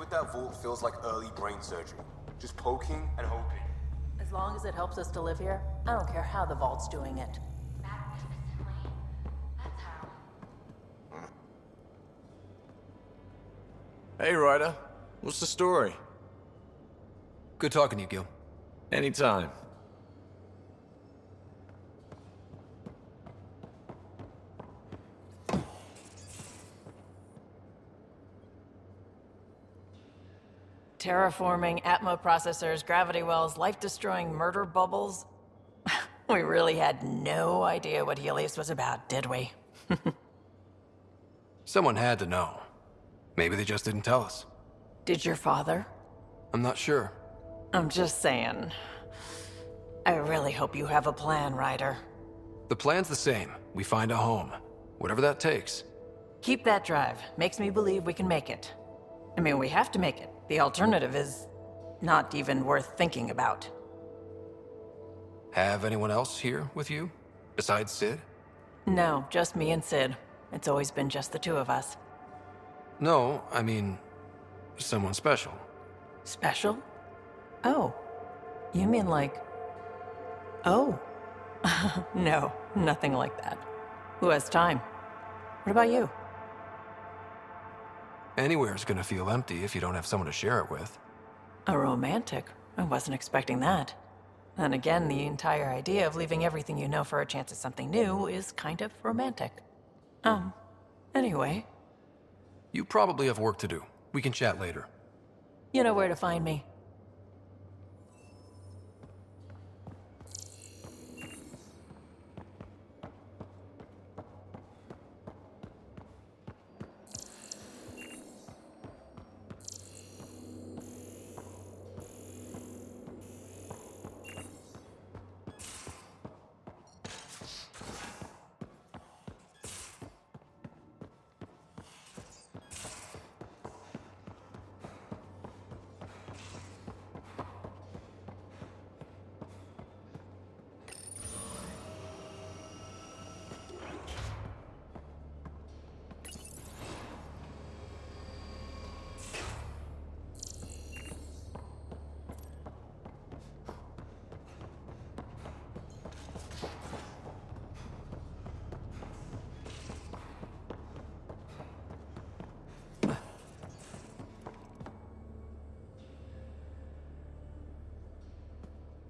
with that vault feels like early brain surgery. Just poking and hoping. As long as it helps us to live here, I don't care how the vault's doing it. Magnificently. That's how. Hey, Ryder. What's the story? Good talking to you, Gil. Anytime. Terraforming, Atmo processors, gravity wells, life-destroying murder bubbles. We really had no idea what Helios was about, did we? Someone had to know. Maybe they just didn't tell us. Did your father? I'm not sure. I'm just saying. I really hope you have a plan, Ryder. The plan's the same. We find a home. Whatever that takes. Keep that drive. Makes me believe we can make it. I mean, we have to make it. The alternative is not even worth thinking about. Have anyone else here with you? Besides Sid? No, just me and Sid. It's always been just the two of us. No, I mean, someone special. Special? Oh. You mean like... Oh. No, nothing like that. Who has time? What about you? Anywhere's gonna feel empty if you don't have someone to share it with. A romantic? I wasn't expecting that. And again, the entire idea of leaving everything you know for a chance at something new is kind of romantic. Anyway. You probably have work to do. We can chat later. You know where to find me.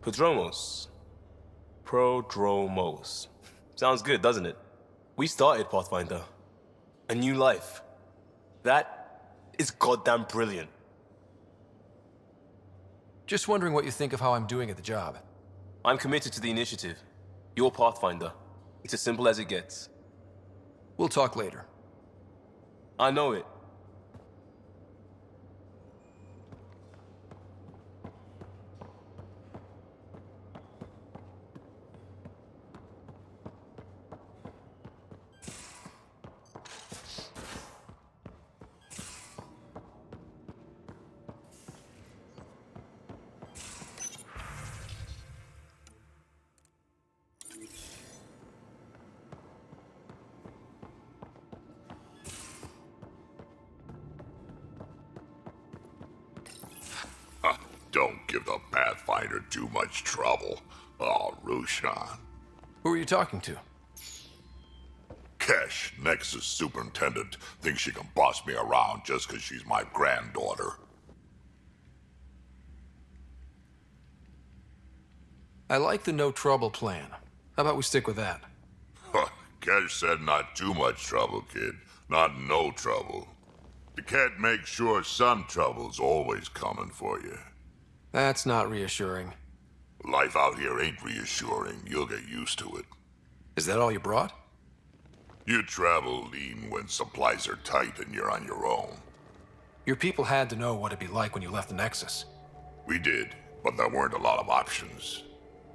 Prodromos. Prodromos. Sounds good, doesn't it? We started Pathfinder. A new life. That is goddamn brilliant. Just wondering what you think of how I'm doing at the job. I'm committed to the initiative. You're Pathfinder. It's as simple as it gets. We'll talk later. I know it. Don't give the Pathfinder too much trouble. Oh, Rushan. Who are you talking to? Kesh, Nexus Superintendent, thinks she can boss me around just because she's my granddaughter. I like the no trouble plan. How about we stick with that? Kesh said not too much trouble, kid. Not no trouble. You can't make sure some trouble's always coming for you. That's not reassuring. Life out here ain't reassuring. You'll get used to it. Is that all you brought? You travel lean when supplies are tight and you're on your own. Your people had to know what it'd be like when you left the Nexus. We did, but there weren't a lot of options.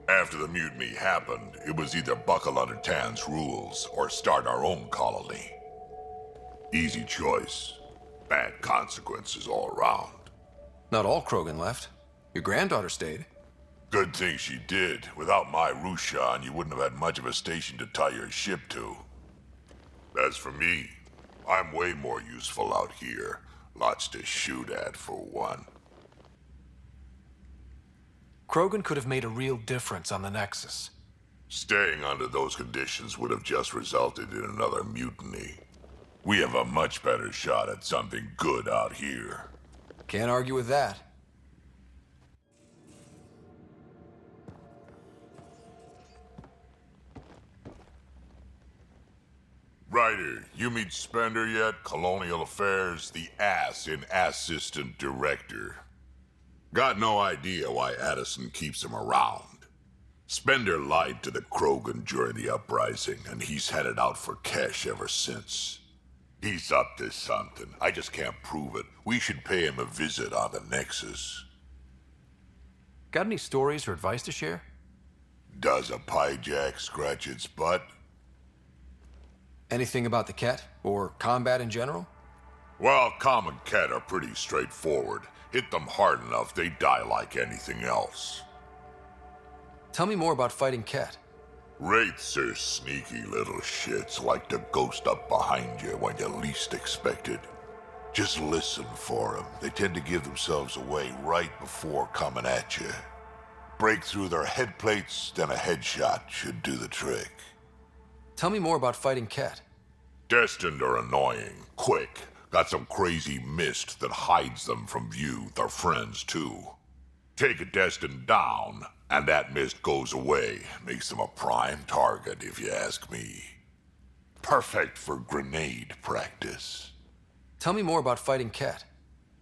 After the mutiny happened, it was either buckle under Tan's rules or start our own colony. Easy choice. Bad consequences all around. Not all Krogan left. Your granddaughter stayed. Good thing she did. Without my Rushan, you wouldn't have had much of a station to tie your ship to. As for me, I'm way more useful out here. Lots to shoot at, for one. Krogan could have made a real difference on the Nexus. Staying under those conditions would have just resulted in another mutiny. We have a much better shot at something good out here. Can't argue with that. Ryder, you meet Spender yet? Colonial Affairs, the ass in assistant director. Got no idea why Addison keeps him around. Spender lied to the Krogan during the uprising, and he's headed out for cash ever since. He's up to something. I just can't prove it. We should pay him a visit on the Nexus. Got any stories or advice to share? Does a piejack scratch its butt? Anything about the Ket? Or combat in general? Well, common Ket are pretty straightforward. Hit them hard enough, they die like anything else. Tell me more about fighting Ket. Wraiths are sneaky little shits, like to ghost up behind you when you least expect it. Just listen for them. They tend to give themselves away right before coming at you. Break through their head plates, then a headshot should do the trick. Tell me more about fighting Ket. Destined are annoying, quick. Got some crazy mist that hides them from view, their friends too. Take a Destined down, and that mist goes away. Makes them a prime target, if you ask me. Perfect for grenade practice. Tell me more about fighting Ket.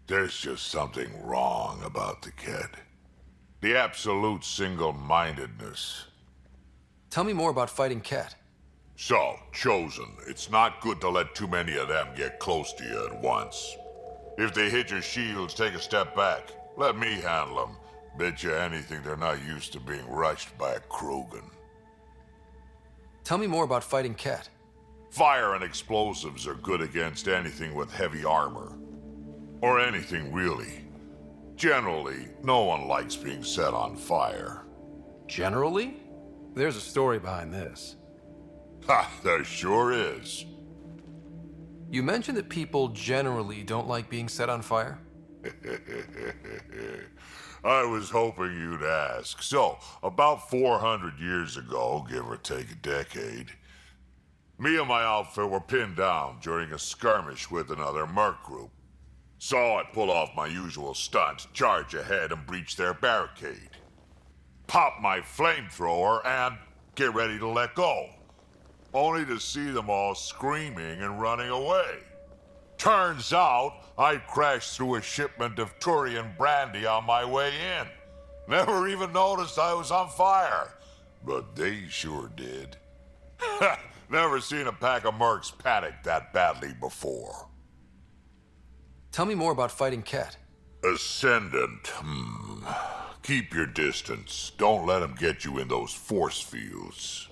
There's just something wrong about the Ket. The absolute single-mindedness. Tell me more about fighting Ket. So, Chosen, it's not good to let too many of them get close to you at once. If they hit your shields, take a step back. Let me handle them. Bet you anything they're not used to being rushed by a Krogan. Tell me more about fighting Ket. Fire and explosives are good against anything with heavy armor. Or anything, really. Generally, no one likes being set on fire. Generally? There's a story behind this. Ha, there sure is. You mentioned that people generally don't like being set on fire? I was hoping you'd ask. So, about 400 years ago, give or take a decade, me and my outfit were pinned down during a skirmish with another merc group. So I pull off my usual stunt, charge ahead and breach their barricade. Pop my flamethrower and get ready to let go. Only to see them all screaming and running away. Turns out, I'd crashed through a shipment of Turian brandy on my way in. Never even noticed I was on fire. But they sure did. Never seen a pack of mercs panic that badly before. Tell me more about fighting Ket. Ascendant, Keep your distance. Don't let them get you in those force fields.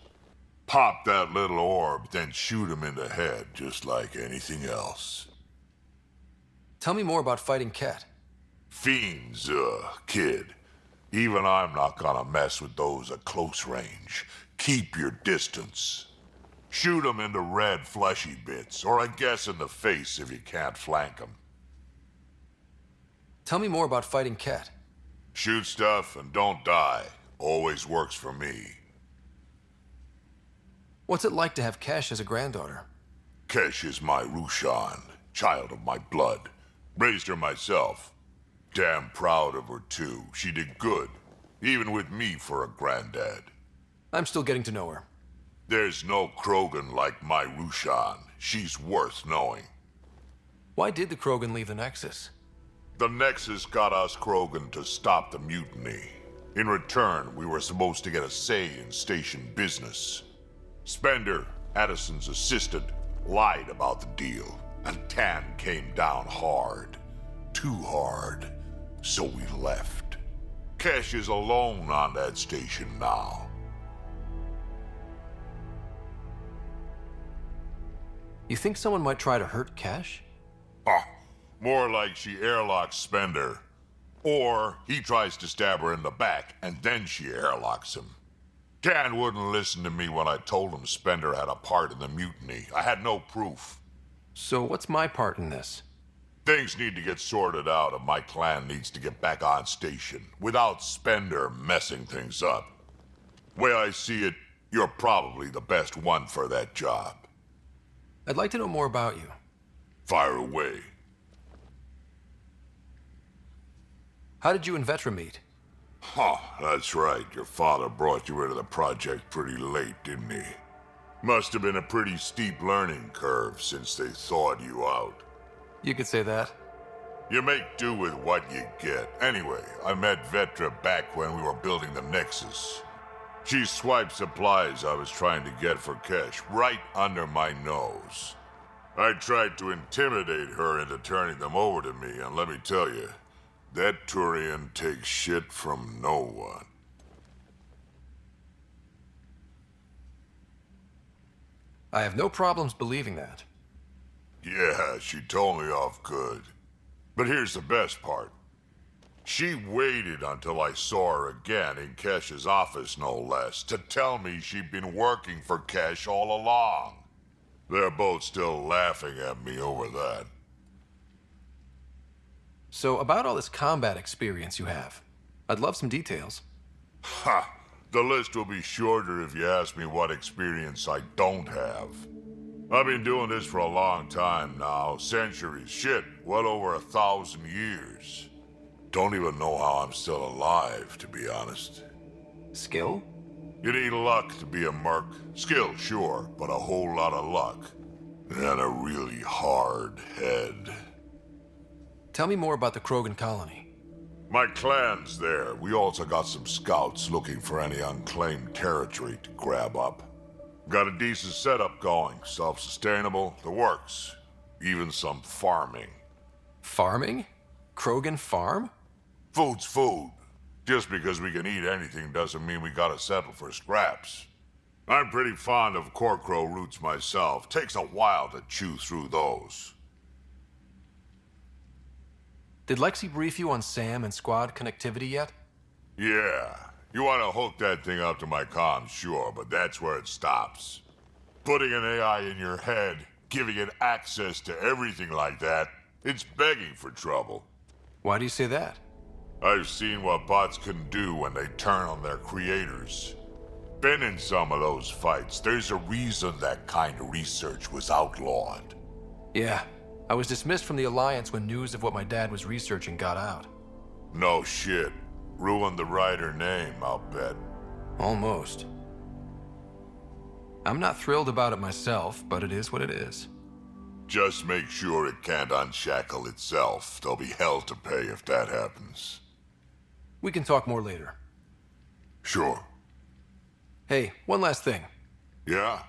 Pop that little orb, then shoot him in the head, just like anything else. Tell me more about fighting Ket. Fiends, kid. Even I'm not gonna mess with those at close range. Keep your distance. Shoot them in the red fleshy bits, or I guess in the face if you can't flank them. Tell me more about fighting Ket. Shoot stuff and don't die. Always works for me. What's it like to have Kesh as a granddaughter? Kesh is my Rushan, child of my blood. Raised her myself. Damn proud of her too. She did good, even with me for a granddad. I'm still getting to know her. There's no Krogan like my Rushan. She's worth knowing. Why did the Krogan leave the Nexus? The Nexus got us Krogan to stop the mutiny. In return, we were supposed to get a say in station business. Spender, Addison's assistant, lied about the deal, and Tan came down hard. Too hard. So we left. Kesh is alone on that station now. You think someone might try to hurt Kesh? More like she airlocks Spender. Or he tries to stab her in the back, and then she airlocks him. Tan wouldn't listen to me when I told him Spender had a part in the mutiny. I had no proof. So what's my part in this? Things need to get sorted out, and my clan needs to get back on station without Spender messing things up. Way I see it, you're probably the best one for that job. I'd like to know more about you. Fire away. How did you and Vetra meet? Huh, that's right. Your father brought you into the project pretty late, didn't he? Must have been a pretty steep learning curve since they thawed you out. You could say that. You make do with what you get. Anyway, I met Vetra back when we were building the Nexus. She swiped supplies I was trying to get for Kesh right under my nose. I tried to intimidate her into turning them over to me, and let me tell you, that Turian takes shit from no one. I have no problems believing that. Yeah, she told me off good. But here's the best part. She waited until I saw her again in Kesh's office, no less, to tell me she'd been working for Kesh all along. They're both still laughing at me over that. So, about all this combat experience you have, I'd love some details. Ha! The list will be shorter if you ask me what experience I don't have. I've been doing this for a long time now, centuries, shit, well over 1,000 years. Don't even know how I'm still alive, to be honest. Skill? You need luck to be a merc. Skill, sure, but a whole lot of luck. And a really hard head. Tell me more about the Krogan colony. My clan's there. We also got some scouts looking for any unclaimed territory to grab up. Got a decent setup going, self-sustainable, the works. Even some farming. Farming? Krogan farm? Food's food. Just because we can eat anything doesn't mean we gotta settle for scraps. I'm pretty fond of Corcrow roots myself. Takes a while to chew through those. Did Lexi brief you on SAM and squad connectivity yet? Yeah. You want to hook that thing up to my comms, sure, but that's where it stops. Putting an AI in your head, giving it access to everything like that, it's begging for trouble. Why do you say that? I've seen what bots can do when they turn on their creators. Been in some of those fights. There's a reason that kind of research was outlawed. Yeah, I was dismissed from the Alliance when news of what my dad was researching got out. No shit. Ruined the Ryder name, I'll bet. Almost. I'm not thrilled about it myself, but it is what it is. Just make sure it can't unshackle itself. There'll be hell to pay if that happens. We can talk more later. Sure. Hey, one last thing. Yeah?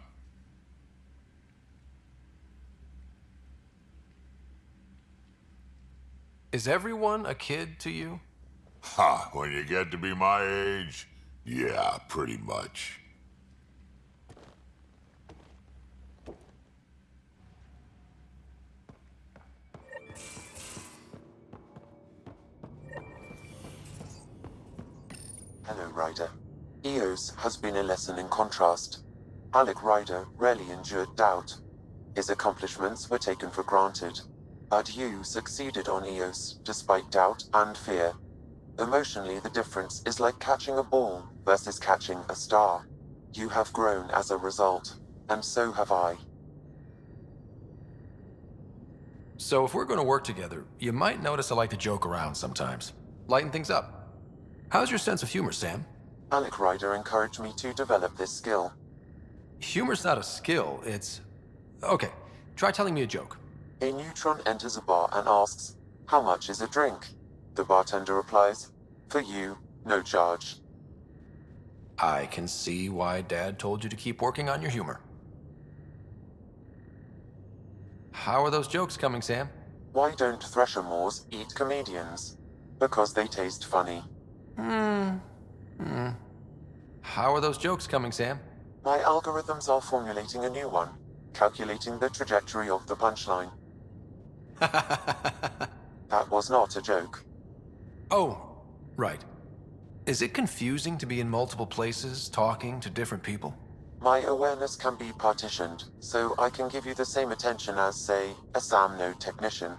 Is everyone a kid to you? Ha, when you get to be my age, yeah, pretty much. Hello, Ryder. Eos has been a lesson in contrast. Alec Ryder rarely endured doubt. His accomplishments were taken for granted. But you succeeded on Eos, despite doubt and fear. Emotionally, the difference is like catching a ball versus catching a star. You have grown as a result, and so have I. So if we're going to work together, you might notice I like to joke around sometimes. Lighten things up. How's your sense of humor, Sam? Alec Ryder encouraged me to develop this skill. Humor's not a skill, it's... Okay, try telling me a joke. A neutron enters a bar and asks, "How much is a drink?" The bartender replies, "For you, no charge." I can see why Dad told you to keep working on your humor. How are those jokes coming, Sam? Why don't Thresher Moors eat comedians? Because they taste funny. How are those jokes coming, Sam? My algorithms are formulating a new one, calculating the trajectory of the punchline. That was not a joke. Oh, right. Is it confusing to be in multiple places, talking to different people? My awareness can be partitioned, so I can give you the same attention as, say, a SAM node technician.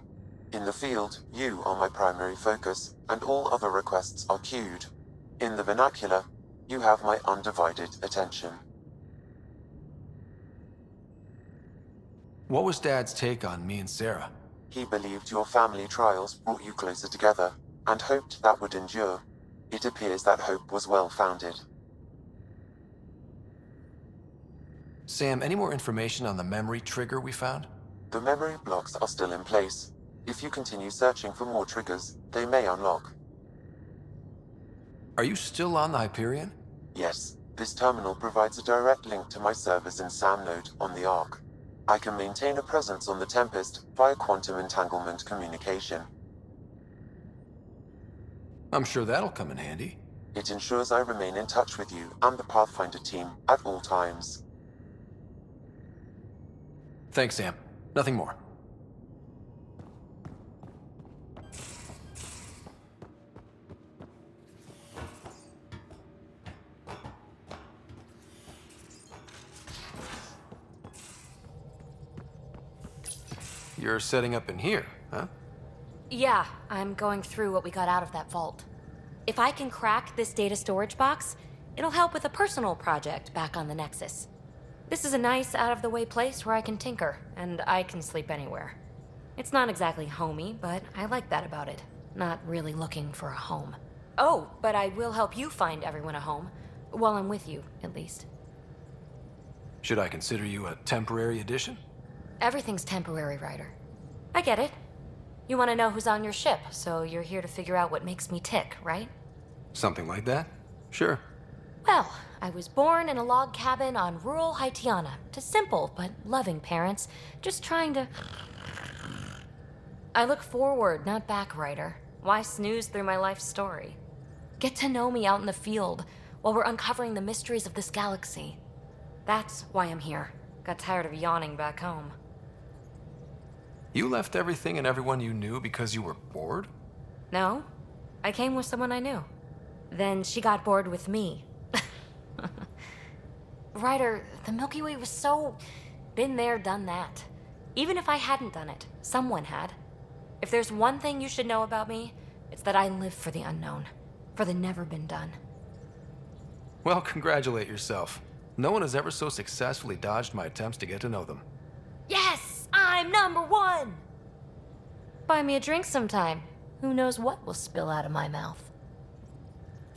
In the field, you are my primary focus, and all other requests are queued. In the vernacular, you have my undivided attention. What was Dad's take on me and Sarah? He believed your family trials brought you closer together, and hoped that would endure. It appears that hope was well-founded. Sam, any more information on the memory trigger we found? The memory blocks are still in place. If you continue searching for more triggers, they may unlock. Are you still on the Hyperion? Yes, this terminal provides a direct link to my servers in SAM node on the Ark. I can maintain a presence on the Tempest via quantum entanglement communication. I'm sure that'll come in handy. It ensures I remain in touch with you and the Pathfinder team at all times. Thanks, Sam. Nothing more. You're setting up in here, huh? Yeah, I'm going through what we got out of that vault. If I can crack this data storage box, it'll help with a personal project back on the Nexus. This is a nice, out-of-the-way place where I can tinker, and I can sleep anywhere. It's not exactly homey, but I like that about it. Not really looking for a home. Oh, but I will help you find everyone a home. While I'm with you, at least. Should I consider you a temporary addition? Everything's temporary, Ryder. I get it. You want to know who's on your ship, so you're here to figure out what makes me tick, right? Something like that? Sure. Well, I was born in a log cabin on rural Haitiana to simple but loving parents, just trying to... I look forward, not back, Ryder. Why snooze through my life story? Get to know me out in the field while we're uncovering the mysteries of this galaxy. That's why I'm here. Got tired of yawning back home. You left everything and everyone you knew because you were bored? No, I came with someone I knew. Then she got bored with me. Ryder, the Milky Way was so... been there, done that. Even if I hadn't done it, someone had. If there's one thing you should know about me, it's that I live for the unknown. For the never been done. Well, congratulate yourself. No one has ever so successfully dodged my attempts to get to know them. Yes! I'm #1! Buy me a drink sometime. Who knows what will spill out of my mouth.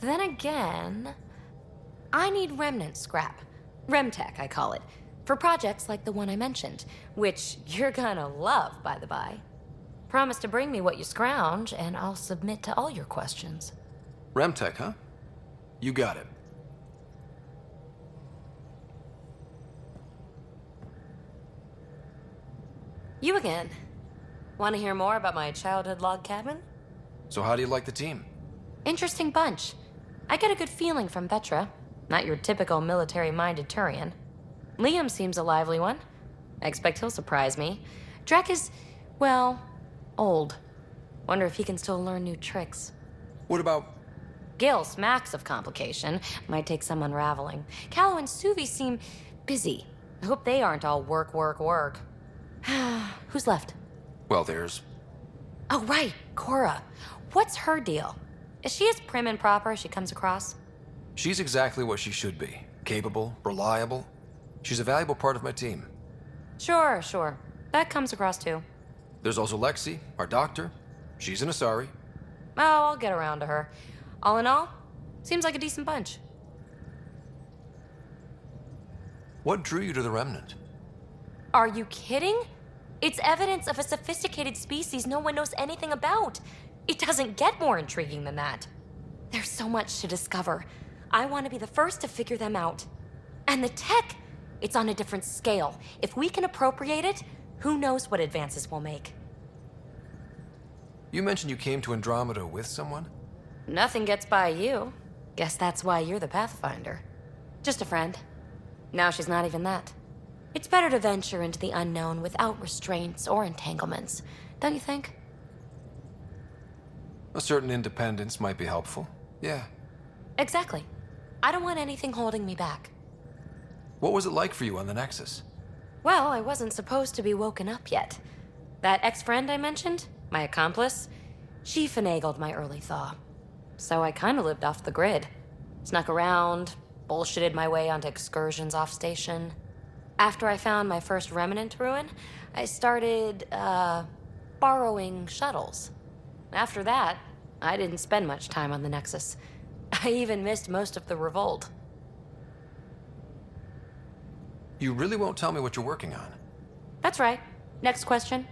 Then again, I need remnant scrap. Remtech, I call it. For projects like the one I mentioned, which you're gonna love, by the by. Promise to bring me what you scrounge, and I'll submit to all your questions. Remtech, huh? You got it. You again. Want to hear more about my childhood log cabin? So how do you like the team? Interesting bunch. I get a good feeling from Vetra. Not your typical military-minded Turian. Liam seems a lively one. I expect he'll surprise me. Drack is, well, old. Wonder if he can still learn new tricks. What about... Gil smacks of complication. Might take some unraveling. Callow and Suvi seem busy. I hope they aren't all work, work, work. Who's left? Well, there's... Oh, right, Cora. What's her deal? Is she as prim and proper as she comes across? She's exactly what she should be. Capable, reliable. She's a valuable part of my team. Sure. That comes across too. There's also Lexi, our doctor. She's an Asari. Oh, I'll get around to her. All in all, seems like a decent bunch. What drew you to the Remnant? Are you kidding? It's evidence of a sophisticated species no one knows anything about. It doesn't get more intriguing than that. There's so much to discover. I want to be the first to figure them out. And the tech, it's on a different scale. If we can appropriate it, who knows what advances we'll make. You mentioned you came to Andromeda with someone? Nothing gets by you. Guess that's why you're the Pathfinder. Just a friend. Now she's not even that. It's better to venture into the unknown without restraints or entanglements, don't you think? A certain independence might be helpful. Yeah. Exactly. I don't want anything holding me back. What was it like for you on the Nexus? Well, I wasn't supposed to be woken up yet. That ex-friend I mentioned? my accomplice, she finagled my early thaw. So I kind of lived off the grid. Snuck around, bullshitted my way onto excursions off station. After I found my first remnant ruin, I started, borrowing shuttles. After that, I didn't spend much time on the Nexus. I even missed most of the revolt. You really won't tell me what you're working on? That's right. Next question.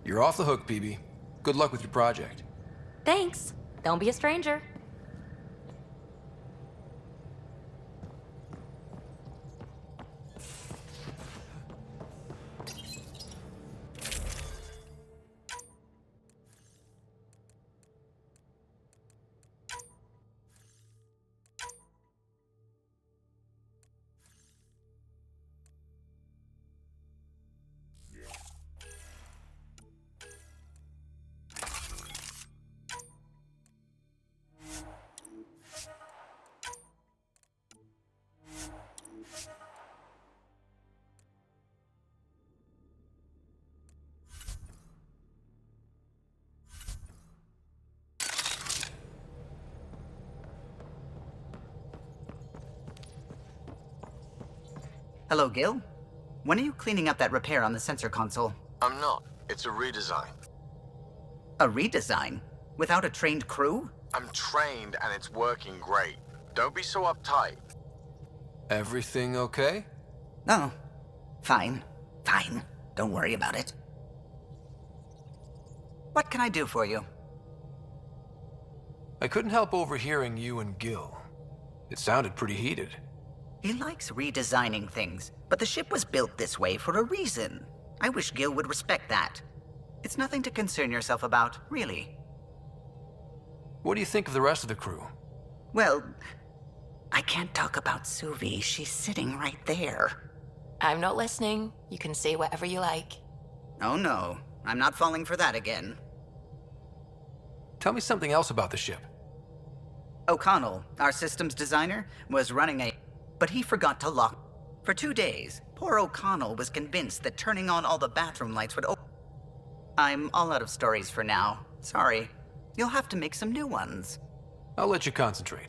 You're off the hook, peebee. Good luck with your project. Thanks. Don't be a stranger. Hello, Gil. When are you cleaning up that repair on the sensor console? I'm not. It's a redesign. A redesign? Without a trained crew? I'm trained and it's working great. Don't be so uptight. Everything okay? Oh, fine. Fine. Don't worry about it. What can I do for you? I couldn't help overhearing you and Gil. It sounded pretty heated. He likes redesigning things, but the ship was built this way for a reason. I wish Gil would respect that. It's nothing to concern yourself about, really. What do you think of the rest of the crew? Well, I can't talk about Suvi. She's sitting right there. I'm not listening. You can say whatever you like. Oh no, I'm not falling for that again. Tell me something else about the ship. O'Connell, our systems designer, was running a... but he forgot to lock... For 2 days, poor O'Connell was convinced that turning on all the bathroom lights would I'm all out of stories for now. Sorry. You'll have to make some new ones. I'll let you concentrate.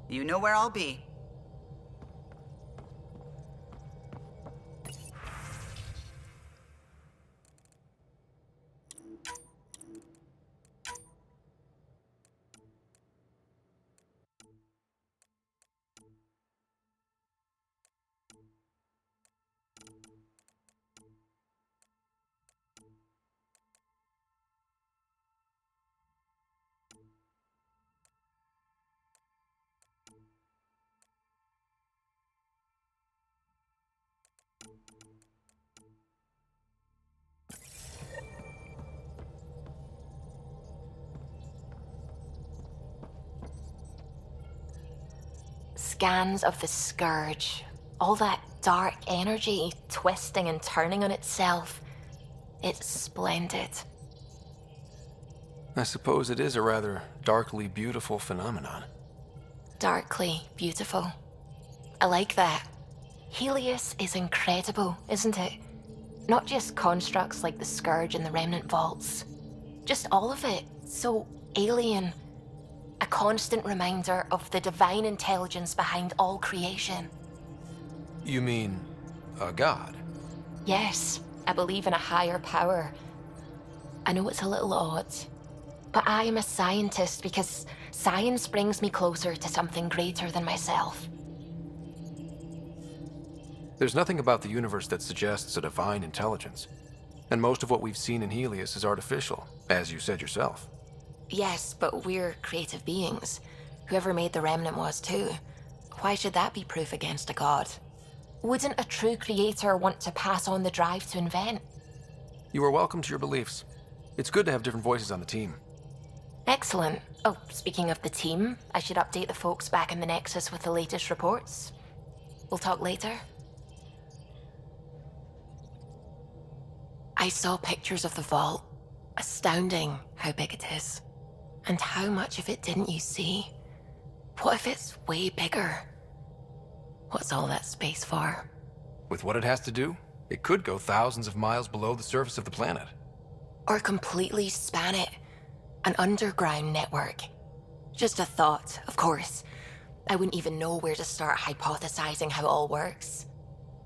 You know where I'll be. Scans of the Scourge. All that dark energy twisting and turning on itself. It's splendid. I suppose it is a rather darkly beautiful phenomenon. Darkly beautiful. I like that. Helios is incredible, isn't it? Not just constructs like the Scourge and the Remnant Vaults. Just all of it. So alien. A constant reminder of the divine intelligence behind all creation. You mean a god? Yes, I believe in a higher power. I know it's a little odd, but I am a scientist because science brings me closer to something greater than myself. There's nothing about the universe that suggests a divine intelligence. And most of what we've seen in Helios is artificial, as you said yourself. Yes, but we're creative beings. Whoever made the Remnant was too. Why should that be proof against a god? Wouldn't a true creator want to pass on the drive to invent? You are welcome to your beliefs. It's good to have different voices on the team. Excellent. Oh, speaking of the team, I should update the folks back in the Nexus with the latest reports. We'll talk later. I saw pictures of the vault. Astounding how big it is. And how much of it didn't you see? What if it's way bigger? What's all that space for? With what it has to do, it could go thousands of miles below the surface of the planet. Or completely span it. An underground network. Just a thought, of course. I wouldn't even know where to start hypothesizing how it all works.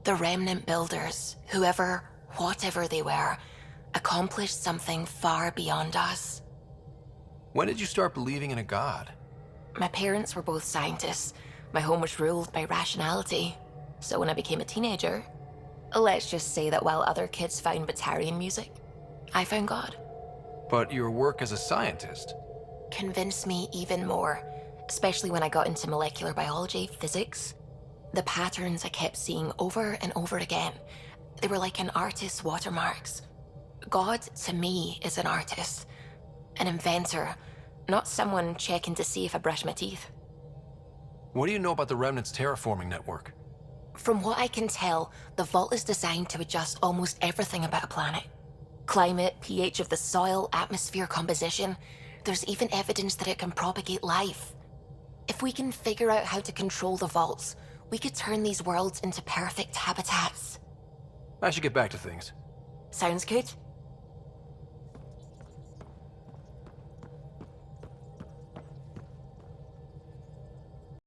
The remnant builders, whoever, whatever they were, accomplished something far beyond us. When did you start believing in a god? My parents were both scientists. My home was ruled by rationality. So when I became a teenager, let's just say that while other kids found Batarian music, I found God. But your work as a scientist? Convinced me even more, especially when I got into molecular biology, physics. The patterns I kept seeing over and over again, they were like an artist's watermarks. God, to me, is an artist. An inventor, not someone checking to see if I brush my teeth. What do you know about the Remnant's terraforming network? From what I can tell, the vault is designed to adjust almost everything about a planet. Climate, pH of the soil, atmosphere composition. There's even evidence that it can propagate life. If we can figure out how to control the vaults, we could turn these worlds into perfect habitats. I should get back to things. Sounds good.